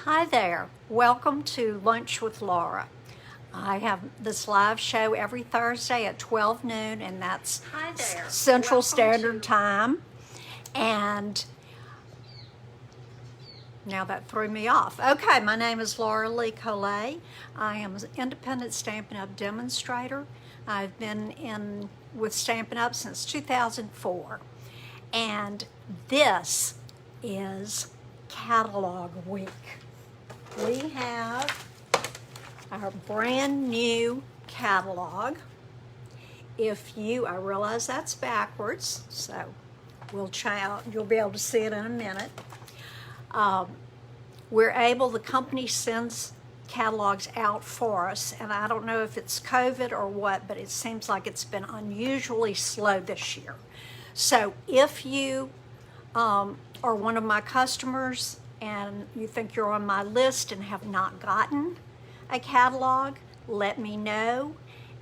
Hi there. Welcome to Lunch with Laura. I have this live show every Thursday at 12 noon, and that's Hi there. Central Welcome Standard to- Time. And now that threw me off. Okay, my name is Laura Lee Collet. I am an independent Stampin' Up! Demonstrator. I've been in with Stampin' Up! Since 2004. And this is Catalog Week. We have our brand new catalog. I realize that's backwards, so you'll be able to see it in a minute. The company sends catalogs out for us, and I don't know if it's COVID or what, but it seems like it's been unusually slow this year. So if you are one of my customers and you think you're on my list and have not gotten a catalog, let me know.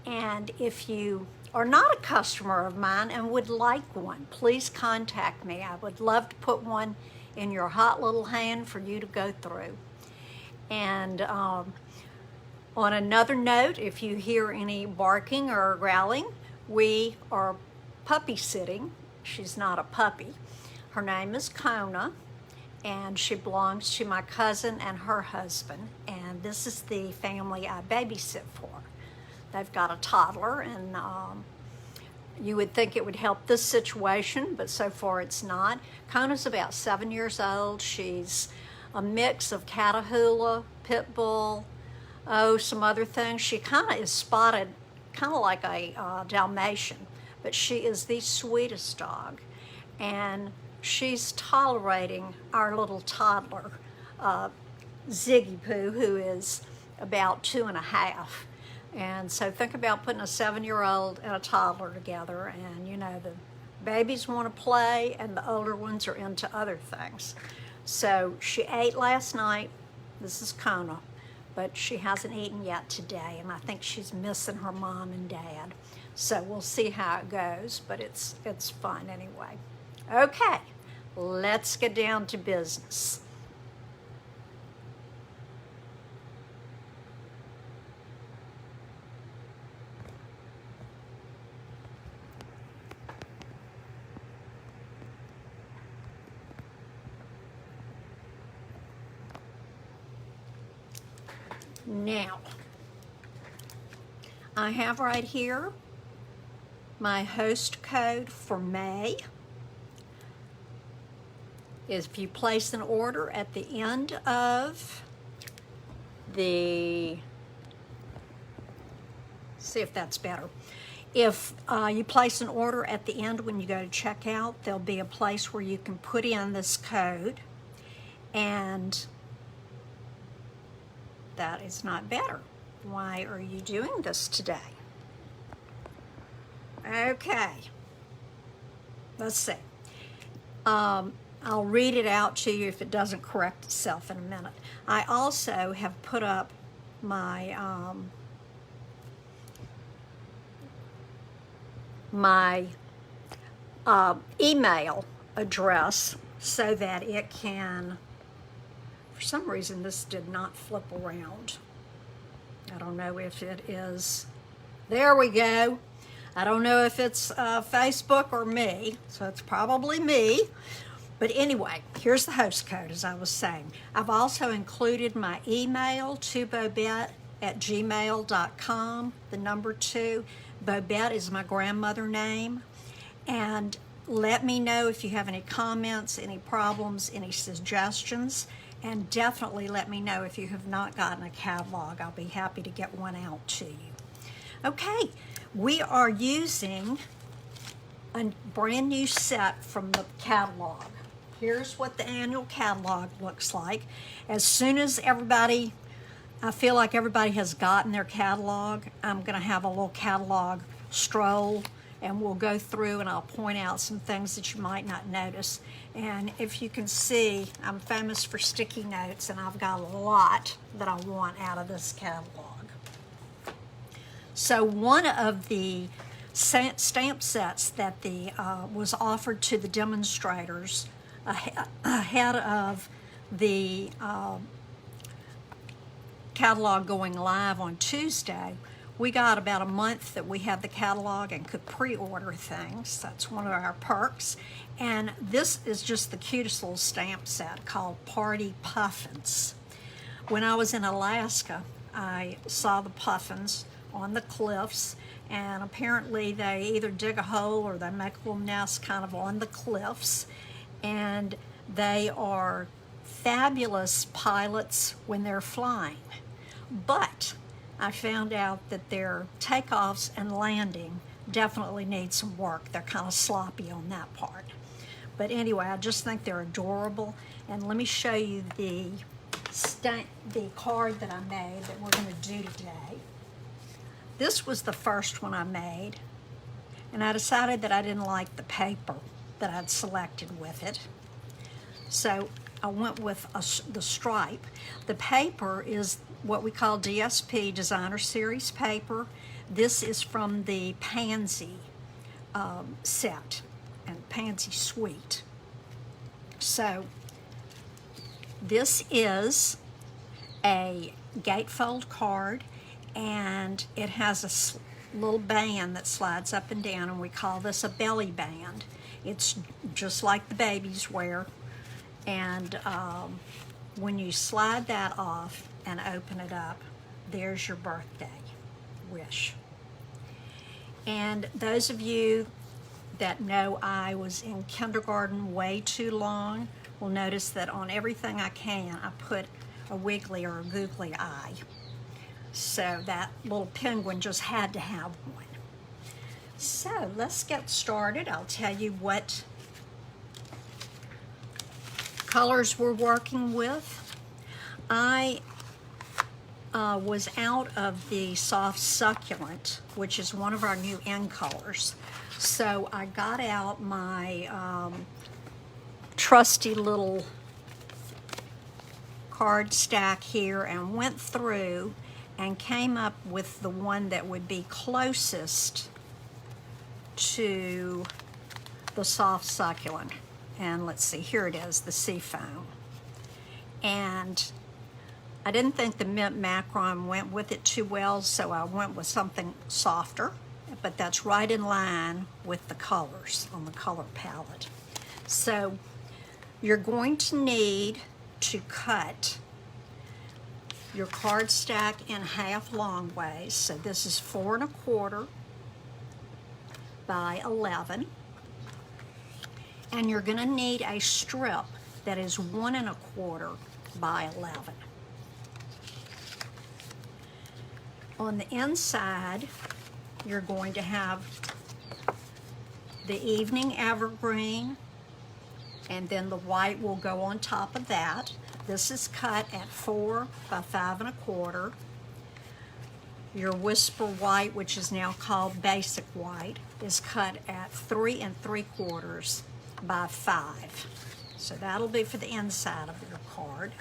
And if you are not a customer of mine and would like one, please contact me. I would love to put one in your hot little hand for you to go through. And on another note, if you hear any barking or growling, we are puppy sitting. She's not a puppy. Her name is Kona, and she belongs to my cousin and her husband, and this is the family I babysit for. They've got a toddler, and you would think it would help this situation, but so far it's not. Kona's about 7 years old. She's a mix of Catahoula, Pit Bull, some other things. She kind of is spotted, kind of like a Dalmatian, but she is the sweetest dog, and she's tolerating our little toddler, Ziggy Poo, who is about 2.5. And so think about putting a 7-year-old and a toddler together, and the babies want to play and the older ones are into other things. So she ate last night. This is Kona, but she hasn't eaten yet today, and I think she's missing her mom and dad. So we'll see how it goes, but it's fun anyway. Okay, let's get down to business. Now, I have right here my host code for May. If you place an order at the end of see if that's better. If you place an order at the end when you go to checkout, there'll be a place where you can put in this code, and that is not better. Why are you doing this today? Okay, let's see. I'll read it out to you if it doesn't correct itself in a minute. I also have put up my email address so that it can, for some reason this did not flip around. I don't know if it is, there we go. I don't know if it's Facebook or me, so it's probably me. But anyway, here's the host code, as I was saying. I've also included my email to bobette@gmail.com, the number 2. Bobette is my grandmother name. And let me know if you have any comments, any problems, any suggestions. And definitely let me know if you have not gotten a catalog. I'll be happy to get one out to you. Okay, we are using a brand new set from the catalog. Here's what the annual catalog looks like. As soon as I feel like everybody has gotten their catalog, I'm going to have a little catalog stroll, and we'll go through and I'll point out some things that you might not notice. And if you can see, I'm famous for sticky notes, and I've got a lot that I want out of this catalog. So one of the stamp sets that was offered to the demonstrators ahead of the catalog going live on Tuesday, we got about a month that we had the catalog and could pre-order things. That's one of our perks. And this is just the cutest little stamp set called Party Puffins. When I was in Alaska, I saw the puffins on the cliffs, and apparently they either dig a hole or they make a little nest kind of on the cliffs. And they are fabulous pilots when they're flying. But I found out that their takeoffs and landing definitely need some work. They're kind of sloppy on that part. But anyway, I just think they're adorable. And let me show you the card that I made that we're going to do today. This was the first one I made, and I decided that I didn't like the paper that I'd selected with it. So I went with the stripe. The paper is what we call DSP, Designer Series paper. This is from the Pansy set and Pansy Suite. So this is a gatefold card, and it has a little band that slides up and down, and we call this a belly band. It's just like the babies wear, and when you slide that off and open it up, there's your birthday wish. And those of you that know I was in kindergarten way too long will notice that on everything I can, I put a wiggly or a googly eye. So that little penguin just had to have one. So let's get started. I'll tell you what colors we're working with. I was out of the soft succulent, which is one of our new in colors. So I got out my trusty little card stack here and went through and came up with the one that would be closest to the soft succulent. And let's see, here it is, the seafoam. And I didn't think the mint macron went with it too well, so I went with something softer, but that's right in line with the colors on the color palette. So you're going to need to cut your card stack in half long ways. So this is 4 1/4 by 11. And you're going to need a strip that is 1 1/4 by 11. On the inside, you're going to have the evening evergreen, and then the white will go on top of that. This is cut at 4 by 5 1/4. Your whisper white, which is now called basic white, is cut at 3 3/4 by 5. So that'll be for the inside of your card.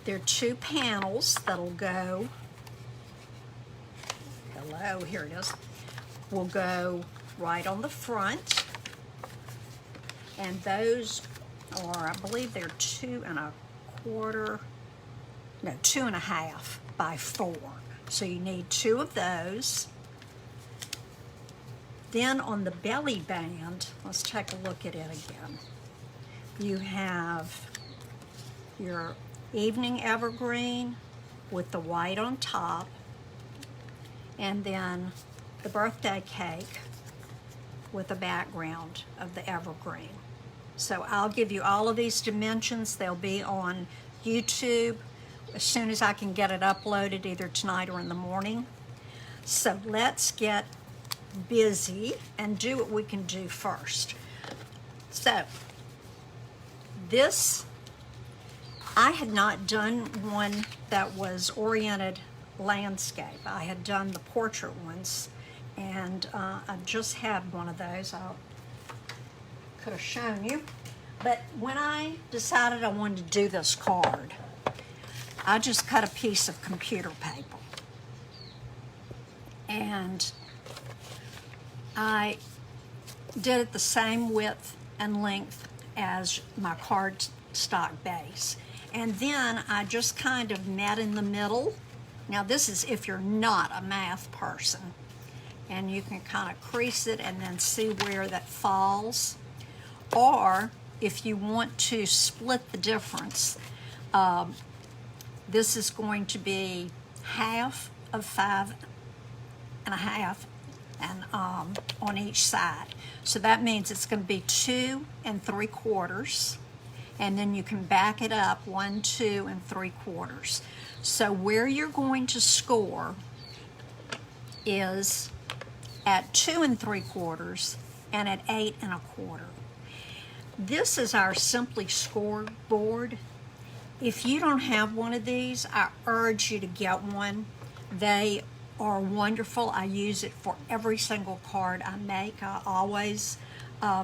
There are 2 panels that'll go, hello, here it is, will go right on the front. And those are, I believe they're 2 1/4, no, 2 1/2 by 4. So you need 2 of those. Then on the belly band, let's take a look at it again. You have your evening evergreen with the white on top, and then the birthday cake with a background of the evergreen. So I'll give you all of these dimensions. They'll be on YouTube as soon as I can get it uploaded, either tonight or in the morning. So let's get busy and do what we can do first. So this, I had not done one that was oriented landscape. I had done the portrait ones, and I just had one of those. I could have shown you. But when I decided I wanted to do this card, I just cut a piece of computer paper. And I did it the same width and length as my card stock base. And then I just kind of met in the middle. Now this is if you're not a math person. And you can kind of crease it and then see where that falls. Or if you want to split the difference, this is going to be half of 5 1/2 and on each side. So that means it's going to be 2 3/4, and then you can back it up 1 2 3/4. So where you're going to score is at 2 3/4 and at 8 1/4. This is our Simply scoreboard. If you don't have one of these, I urge you to get one. They are wonderful. I use it for every single card I make. I always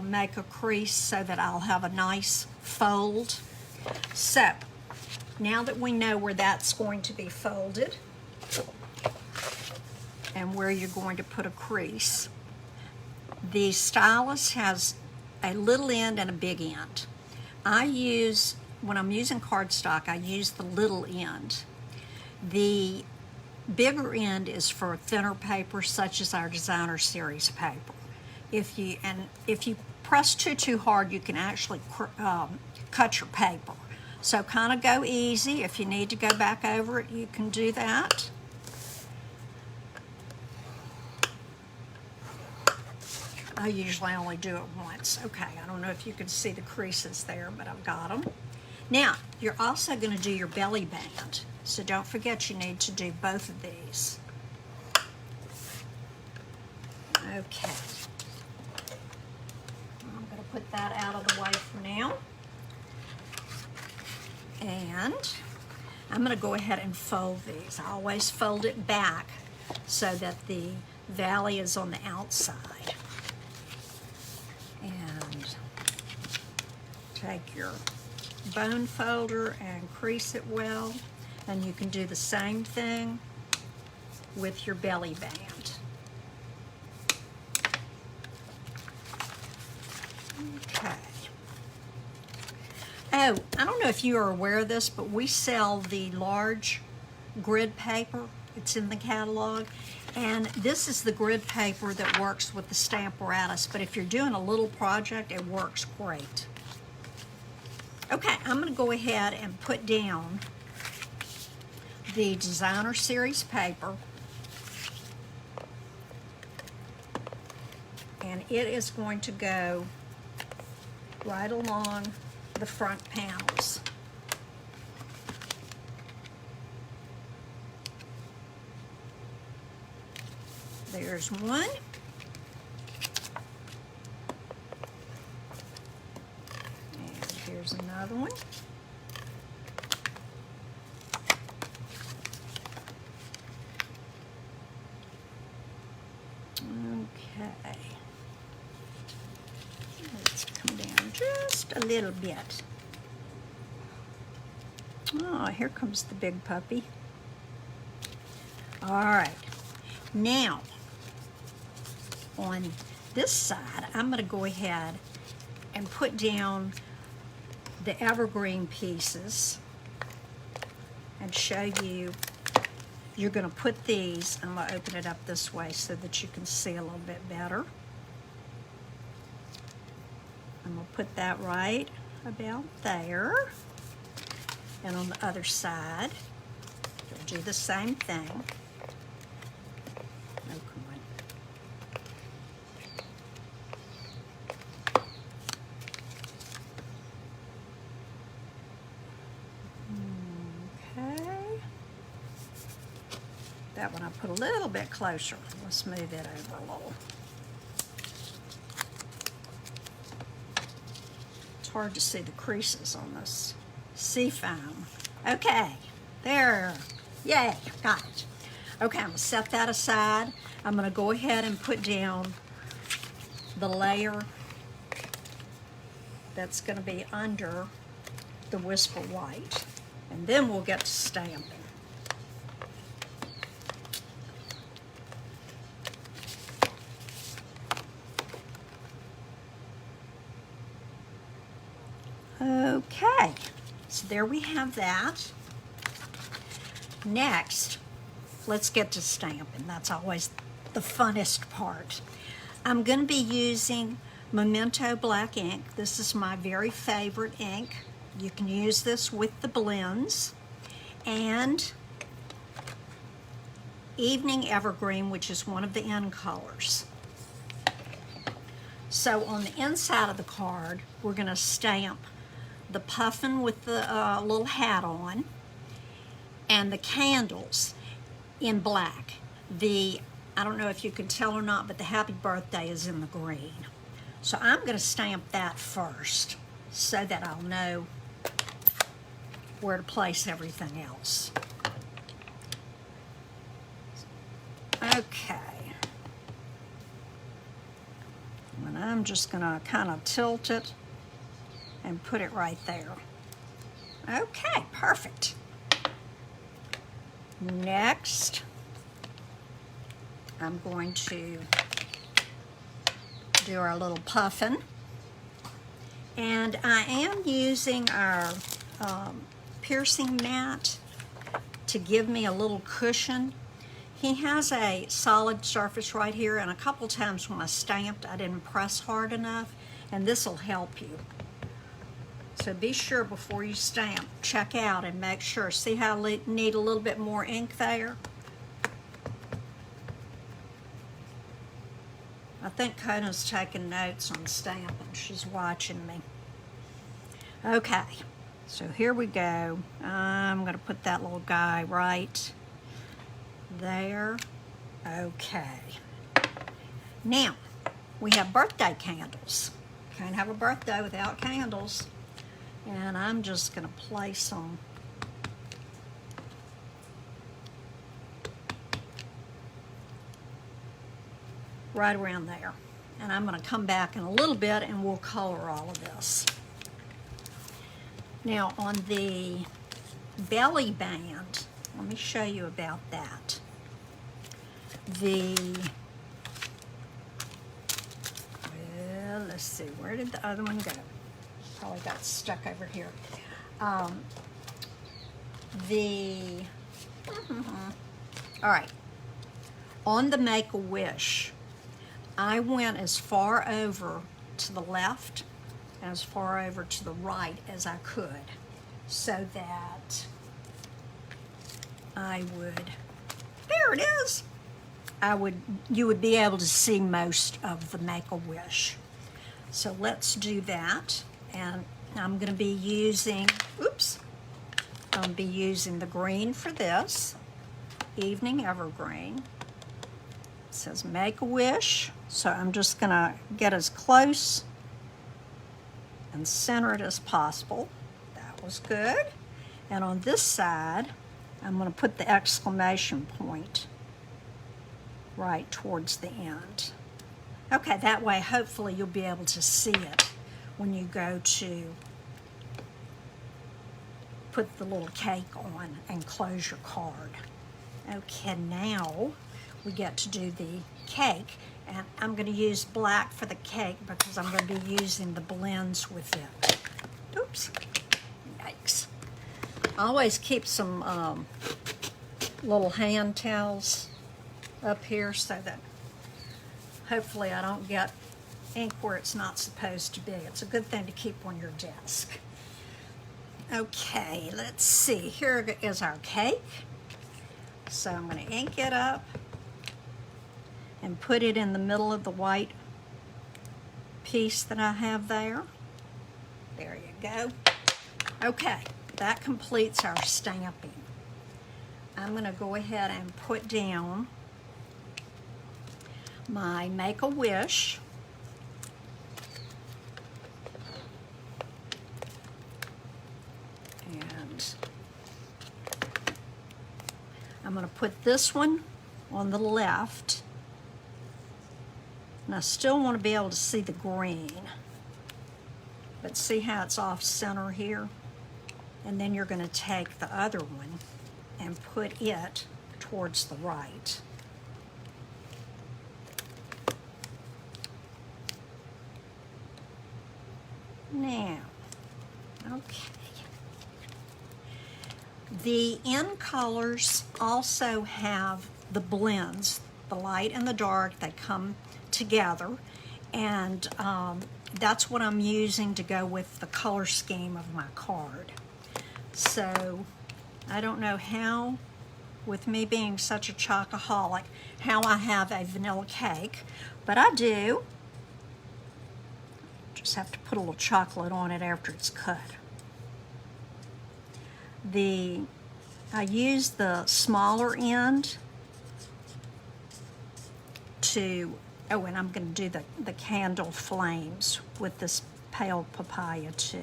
make a crease so that I'll have a nice fold. So now that we know where that's going to be folded and where you're going to put a crease, the stylus has a little end and a big end. When I'm using cardstock, I use the little end. The bigger end is for thinner paper, such as our designer series paper. If you press too hard, you can actually cut your paper. So kind of go easy. If you need to go back over it, you can do that. I usually only do it once. Okay, I don't know if you can see the creases there, but I've got them. Now, you're also going to do your belly band. So don't forget you need to do both of these. Okay. I'm going to put that out of the way for now. And I'm going to go ahead and fold these. I always fold it back so that the valley is on the outside. And take your bone folder and crease it well. And you can do the same thing with your belly band. Okay. Oh, I don't know if you are aware of this, but we sell the large grid paper. It's in the catalog. And this is the grid paper that works with the Stamparatus. But if you're doing a little project, it works great. Okay, I'm going to go ahead and put down the designer series paper, and it is going to go right along the front panels. There's one. And here's another one. Okay. Let's come down just a little bit. Oh, here comes the big puppy. All right. Now, on this side, I'm going to go ahead and put down the evergreen pieces and show you. You're going to put these, I'm going to open it up this way so that you can see a little bit better. I'm going to put that right about there. And on the other side, you'll do the same thing. Oh, come on. Okay. That one I put a little bit closer. Let's move it over a little. It's hard to see the creases on this seafoam. Okay, there. Yay, got it. Okay, I'm going to set that aside. I'm going to go ahead and put down the layer that's going to be under the Whisper White. And then we'll get to stamping. Okay, So there we have that. Next, let's get to stamping. That's always the funnest part. I'm going to be using Memento black ink. This is my very favorite ink. You can use this with the blends. And Evening Evergreen, which is one of the end colors. So on the inside of the card, we're going to stamp the puffin with the little hat on and the candles in black. I don't know if you can tell or not, but the happy birthday is in the green. So I'm going to stamp that first so that I'll know where to place everything else. Okay. And I'm just going to kind of tilt it and put it right there. Okay, perfect. Next, I'm going to do our little puffin. And I am using our piercing mat to give me a little cushion. He has a solid surface right here, and a couple times when I stamped, I didn't press hard enough, and this will help you. So be sure before you stamp, check out and make sure. See how I need a little bit more ink there? I think Kona's taking notes on stamping. She's watching me. Okay, so here we go. I'm going to put that little guy right there. Okay. Now, we have birthday candles. Can't have a birthday without candles. And I'm just going to place them right around there. And I'm going to come back in a little bit and we'll color all of this. Now on the belly band, let me show you about that. Well, let's see, where did the other one go? Probably got stuck over here. All right, on the Make-A-Wish, I went as far over to the left and as far over to the right as I could so that I would, there it is, you would be able to see most of the Make-A-Wish. So let's do that. And I'm going to be using, I'm going to be using the green for this, Evening Evergreen. It says Make-A-Wish, so I'm just going to get as close and center it as possible. That was good. And on this side, I'm going to put the exclamation point right towards the end. Okay, that way hopefully you'll be able to see it when you go to put the little cake on and close your card. Okay, now we get to do the cake, and I'm going to use black for the cake because I'm going to be using the blends with it. Oops, yikes. I always keep some little hand towels up here so that hopefully I don't get ink where it's not supposed to be. It's a good thing to keep on your desk. Okay, let's see. Here is our cake. So I'm going to ink it up and put it in the middle of the white piece that I have there. There you go. Okay, that completes our stamping. I'm going to go ahead and put down my Make-A-Wish. And I'm going to put this one on the left. And I still want to be able to see the green. But see how it's off center here? And then you're going to take the other one and put it towards the right. Now, okay. The end colors also have the blends, the light and the dark, they come together, and that's what I'm using to go with the color scheme of my card. So I don't know how, with me being such a chocoholic, how I have a vanilla cake, but I do. Just have to put a little chocolate on it after it's cut. I use the smaller end to, oh, and I'm going to do the candle flames with this pale papaya too.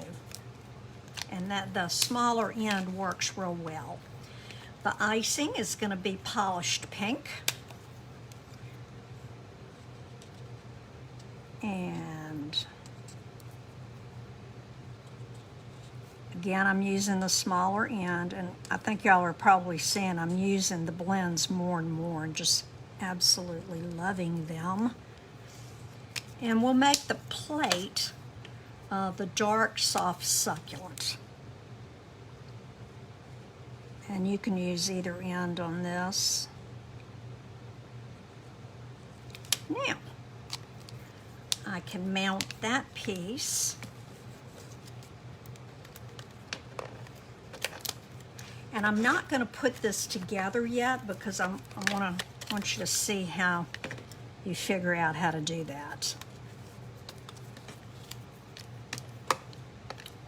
And that the smaller end works real well. The icing is going to be polished pink. And again, I'm using the smaller end, and I think y'all are probably seeing I'm using the blends more and more and just absolutely loving them. And we'll make the plate the dark, soft succulent. And you can use either end on this. Now, I can mount that piece. And I'm not going to put this together yet because I want you to see how you figure out how to do that.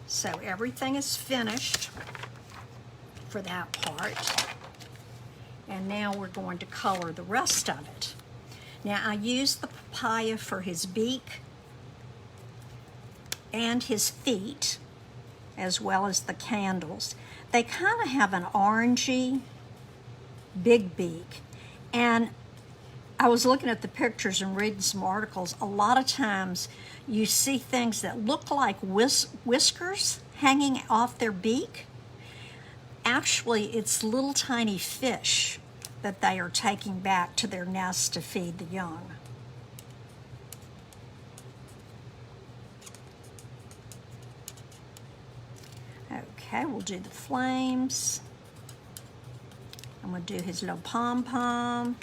So everything is finished for that part. And now we're going to color the rest of it. Now I used the papaya for his beak and his feet, as well as the candles. They kind of have an orangey big beak. And I was looking at the pictures and reading some articles. A lot of times you see things that look like whiskers hanging off their beak. Actually, it's little tiny fish that they are taking back to their nest to feed the young. Okay, we'll do the flames. I'm going to do his little pom-pom.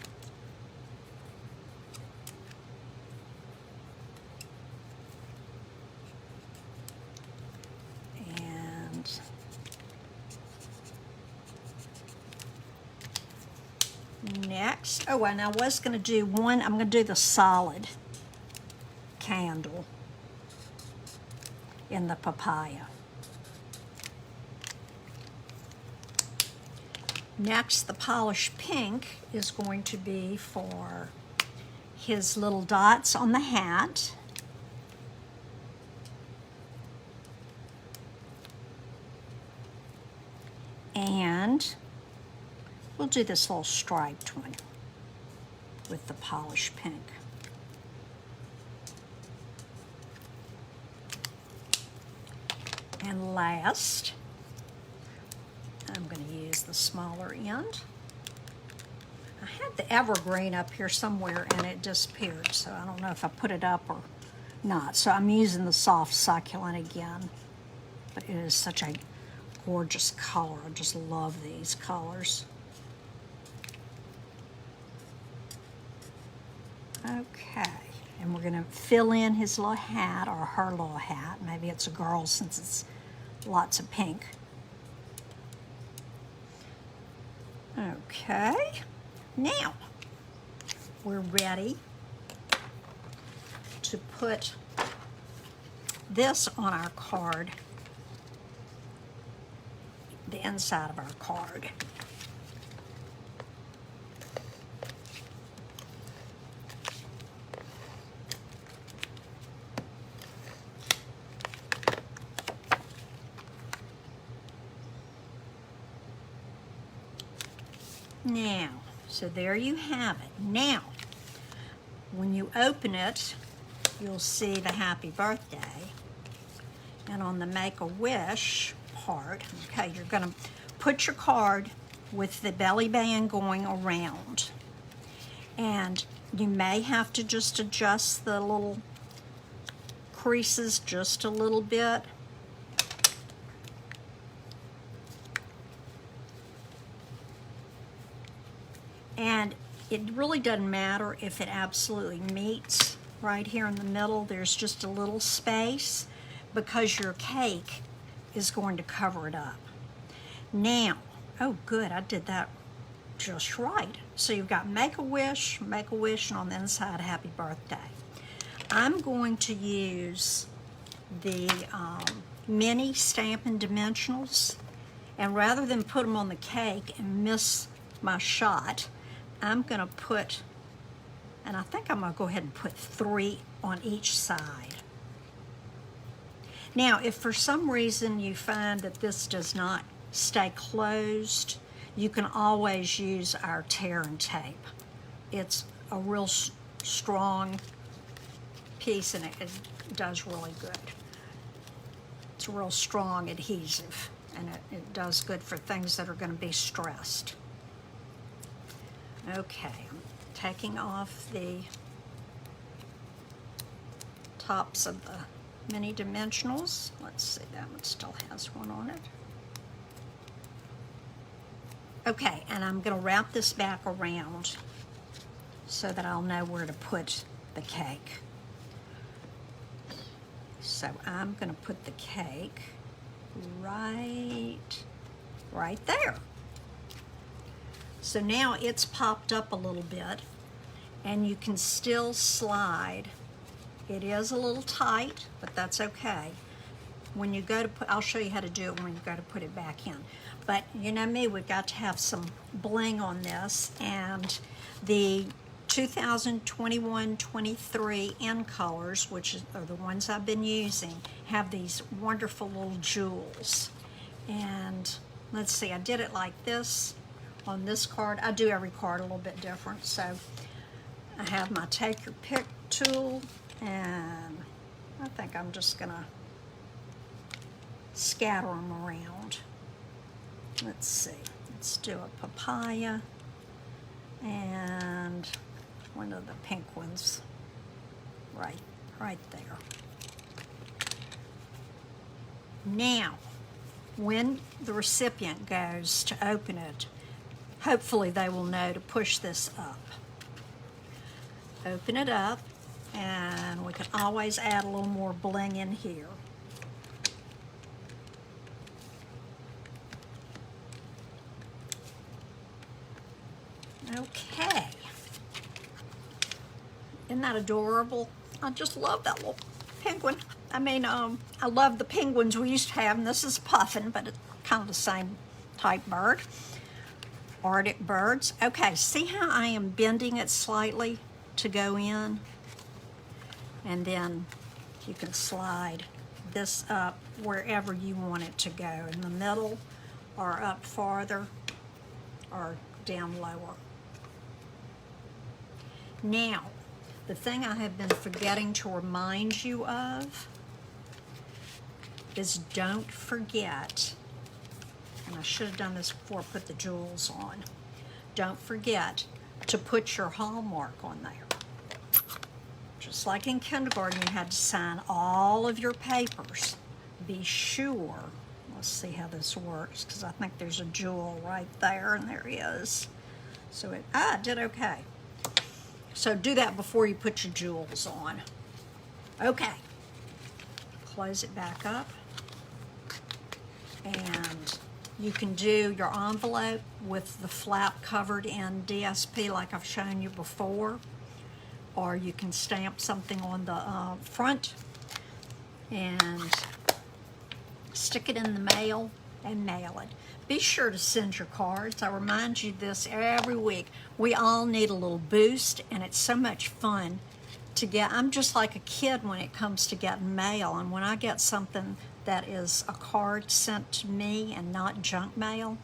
And next, oh, and I was going to do one, I'm going to do the solid candle in the papaya. Next, the polished pink is going to be for his little dots on the hat. And we'll do this little striped one with the polished pink. And last, I'm going to use the smaller end. I had the evergreen up here somewhere and it disappeared, so I don't know if I put it up or not. So I'm using the soft succulent again, but it is such a gorgeous color. I just love these colors. Okay, and we're going to fill in his little hat, or her little hat. Maybe it's a girl since it's lots of pink. Okay, now we're ready to put this on our card, the inside of our card. Now, so there you have it. Now, when you open it, you'll see the happy birthday. And on the Make-A-Wish part, okay, you're going to put your card with the belly band going around. And you may have to just adjust the little creases just a little bit. And it really doesn't matter if it absolutely meets right here in the middle. There's just a little space because your cake is going to cover it up. Now, oh good, I did that just right. So you've got Make-A-Wish, and on the inside, Happy Birthday. I'm going to use the mini Stampin' Dimensionals, and rather than put them on the cake and miss my shot, I'm gonna put, and I think I'm gonna go ahead and put 3 on each side. Now, if for some reason you find that this does not stay closed, you can always use our tear and tape. It's a real strong piece, and it does really good. It's a real strong adhesive, and it does good for things that are going to be stressed. Okay, I'm taking off the tops of the mini dimensionals. Let's see, that one still has one on it. Okay, and I'm going to wrap this back around so that I'll know where to put the cake. So I'm going to put the cake right there. So now it's popped up a little bit, and you can still slide. It is a little tight, but that's okay. When you go to put, I'll show you how to do it when you go to put it back in. But you know me, we've got to have some bling on this, and the 2021-23 in colors, which are the ones I've been using, have these wonderful little jewels. And let's see, I did it like this on this card. I do every card a little bit different. So I have my take your pick tool, and I think I'm just gonna scatter them around. Let's see, let's do a papaya and one of the pink ones right there. Now, when the recipient goes to open it, hopefully they will know to push this up. Open it up, and we can always add a little more bling in here. Okay. Isn't that adorable? I just love that little penguin. I mean, I love the penguins we used to have, and this is Puffin, but it's kind of the same type bird. Arctic birds. Okay, see how I am bending it slightly to go in? And then you can slide this up wherever you want it to go, in the middle, or up farther, or down lower. Now, the thing I have been forgetting to remind you of is don't forget, and I should have done this before I put the jewels on, don't forget to put your hallmark on there. Just like in kindergarten, you had to sign all of your papers. Be sure, let's see how this works, because I think there's a jewel right there, and there is. So it did okay. So do that before you put your jewels on. Okay, close it back up. And you can do your envelope with the flap covered in DSP like I've shown you before, or you can stamp something on the front and stick it in the mail and mail it. Be sure to send your cards. I remind you this every week. We all need a little boost, and it's so much fun to get. I'm just like a kid when it comes to getting mail, and when I get something that is a card sent to me and not junk mail,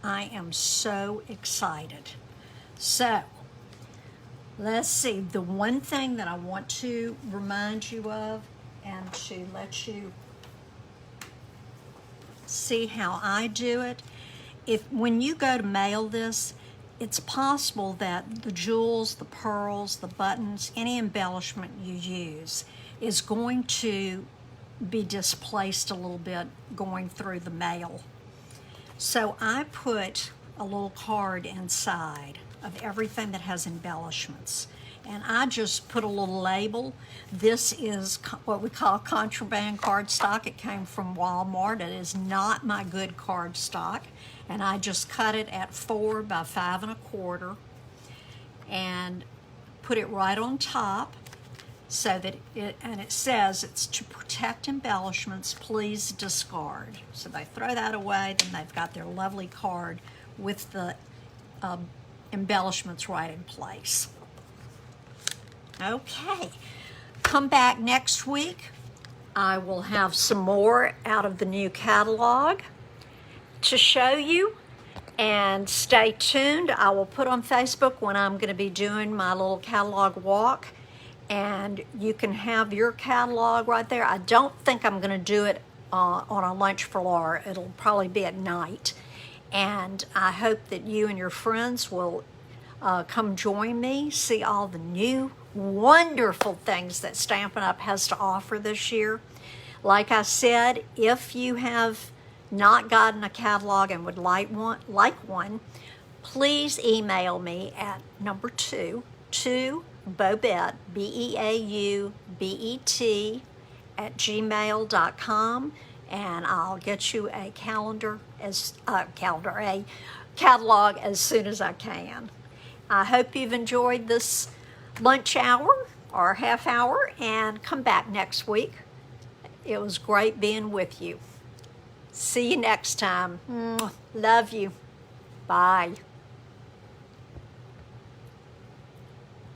I am so excited. So, let's see. The one thing that I want to remind you of, and to let you see how I do it. When you go to mail this, it's possible that the jewels, the pearls, the buttons, any embellishment you use is going to be displaced a little bit going through the mail. So I put a little card inside of everything that has embellishments. And I just put a little label. This is what we call contraband cardstock. It came from Walmart. It is not my good cardstock. And I just cut it at 4 by 5 1/4 and put it right on top so that it says it's to protect embellishments, please discard. So they throw that away, then they've got their lovely card with the embellishments right in place. Okay, come back next week. I will have some more out of the new catalog to show you, and stay tuned. I will put on Facebook when I'm going to be doing my little catalog walk, and you can have your catalog right there. I don't think I'm going to do it on a lunch for Laura. It'll probably be at night, and I hope that you and your friends will come join me, see all the new wonderful things that Stampin' Up! Has to offer this year. Like I said, if you have not gotten a catalog and would like one, please email me at number 2 to Beaubet, BEAUBET @gmail.com, and I'll get you a catalog as soon as I can. I hope you've enjoyed this lunch hour or half hour, and come back next week. It was great being with you. See you next time. Love you. Bye.